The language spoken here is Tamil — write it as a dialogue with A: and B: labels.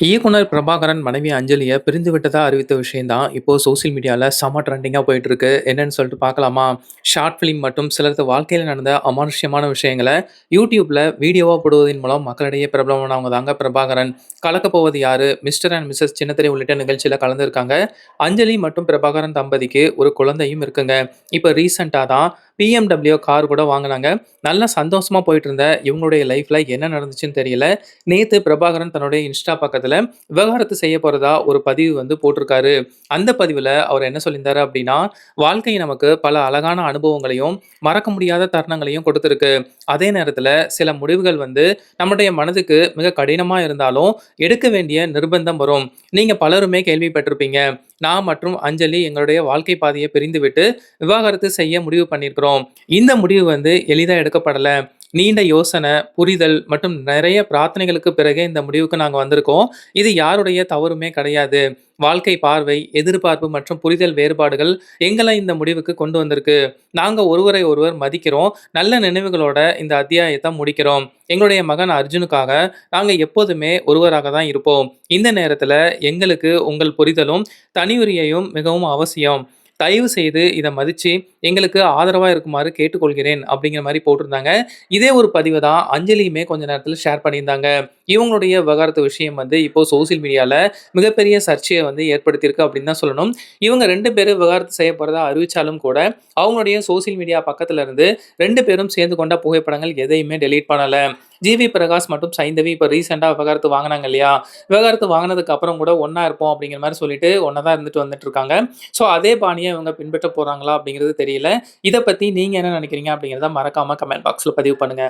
A: இயக்குனர் பிரபாகரன் மனைவி அஞ்சலிய பிரிந்து விட்டதா அறிவித்த விஷயம் தான் இப்போ சோசியல் மீடியால செம ட்ரெண்டிங்கா போயிட்டு இருக்கு. என்னன்னு சொல்லிட்டு பார்க்கலாமா? ஷார்ட் ஃபிலிம் மற்றும் சிலரது வாழ்க்கையில நடந்த அமானுஷ்யமான விஷயங்கள யூடியூப்ல வீடியோவா போடுவதன் மூலம் மக்களிடையே பிரபலமானவங்க தாங்க பிரபாகரன். கலக்கப் போவது யாரு? மிஸ்டர் அண்ட் மிஸ்ஸஸ் சின்னத்திரை உள்ளிட்ட நிகழ்ச்சியில கலந்துருக்காங்க. அஞ்சலி மற்றும் பிரபாகரன் தம்பதிக்கு ஒரு குழந்தையும் இருக்குங்க. இப்ப ரீசென்ட்டா தான் BMW கார் கூட வாங்குனாங்க. நல்லா சந்தோஷமா போயிட்டு இருந்த இவங்களுடைய லைஃப்ல என்ன நடந்துச்சுன்னு தெரியல. நேத்து பிரபாகரன் தன்னுடைய இன்ஸ்டா பக்கத்துல விவாகரத்து செய்ய போறதா ஒரு பதிவு போட்டிருக்காரு. அந்த பதிவுல அவர் என்ன சொல்லியிருந்தாரு அப்படின்னா, வாழ்க்கை நமக்கு பல அழகான அனுபவங்களையும், மறக்க முடியாத தருணங்களையும் கொடுத்திருக்கு. அதே நேரத்துல சில முடிவுகள் நம்முடைய மனதுக்கு மிக கடினமா இருந்தாலும், எடுக்க வேண்டிய நிர்பந்தம் வரும். நீங்க பலருமே கேள்விப்பட்டிருப்பீங்க. நான் மற்றும் அஞ்சலி எங்களுடைய வாழ்க்கை பாதைய பிரிந்துவிட்டு விவாகரத்து செய்ய முடிவு பண்ணியிருக்கிறோம். இந்த முடிவு எளிதா எடுக்கப்படல. நீண்ட யோசனை, புரிதல் மற்றும் நிறைய பிரார்த்தனைகளுக்கு பிறகு இந்த முடிவுக்கு நாங்க வந்திருக்கோம். இது யாருடைய தவறுமே கிடையாது. வாழ்க்கை பார்வை, எதிர்பார்ப்பு மற்றும் புரிதல் வேறுபாடுகள் எங்கள இந்த முடிவுக்கு கொண்டு வந்திருக்கு. நாங்க ஒருவரை ஒருவர் மதிக்கிறோம். நல்ல நினைவுகளோட இந்த அத்தியாயத்த முடிக்கிறோம். எங்களுடைய மகன் அர்ஜுனுக்காக நாங்க எப்போதுமே ஒருவராக தான் இருப்போம். இந்த நேரத்துல எங்களுக்கு உங்கள் புரிதலும், தனியுரிமையும் மிகவும் அவசியம். தயவு செய்து இத மதிச்சு எங்களுக்கு ஆதரவா இருக்குமாறு கேட்டுக்கொள்கிறேன் அப்படிங்கிற மாரி போட்டிருந்தாங்க. இதே ஒரு பதிவ தான் அஞ்சலியுமே கொஞ்ச நேரத்தில ஷேர் பண்ணியிருந்தாங்க. இவங்களுடைய விவாகரத்து விஷயம் இப்போ சோசியல் மீடியால மிகப்பெரிய சர்ச்சைய ஏற்படுத்தியிருக்கு அப்படின்னு தான் சொல்லணும். இவங்க 2 பேரும் விவாகரத்து செய்ய போறதா அறிவிச்சாலும் கூட, அவங்களுடைய சோசியல் மீடியா பக்கத்துல இருந்து 2 பேரும் சேர்ந்து கொண்ட புகைப்படங்கள் எதையுமே டெலீட் பண்ணல. ஜிவி பிரகாஷ் மற்றும் சைந்தவி இப்ப ரீசென்ட்டா விவாகரத்து வாங்குனாங்க இல்லையா? விவாகரத்து வாங்குனதுக்கு அப்புறம் கூட ஒண்ணா இருப்போம் அப்படிங்கிற மாரி சொல்லிட்டு ஒண்ணா தான் வந்துட்டு இருக்காங்க. ஸோ அதே பாணிய இவங்க பின்பற்ற போறாங்களா அப்படிங்கிறது தெரியல. இத பத்தி நீங்க என்ன நினைக்கிறீங்க அப்படிங்கிறத மறக்காம கமெண்ட் பாக்ஸ்ல பதிவு பண்ணுங்க.